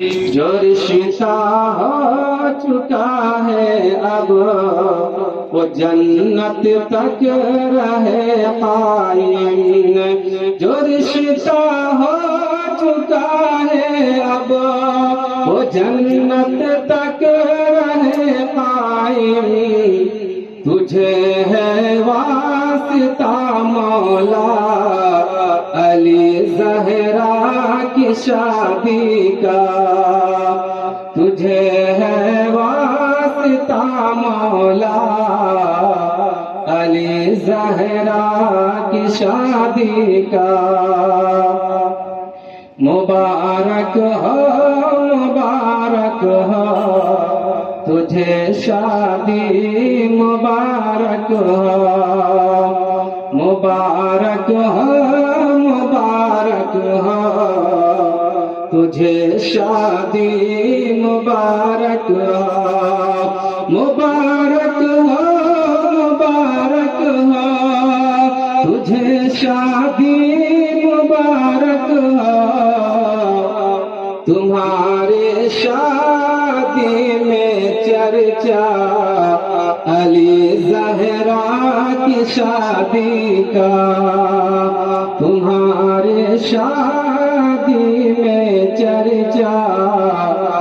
जो रिश्ता हो चुका है अब वो जन्नत तक रहे कायम। जो रिश्ता हो चुका है अब वो जन्नत तक रहे कायम। तुझे है वास्ता मौला अली ज़हरा की शादी का। तुझे है वास्ता मौला अली ज़हरा की शादी का। मुबारक हो तुझे शादी मुबारक हो। मुबारक हो तुझे शादी मुबारक हो। मुबारक हो तुझे शादी मुबारक हो। तुम्हारे शादी में चर्चा अली ज़हरा की शादी का। तुम्हारे शादी में चर्चा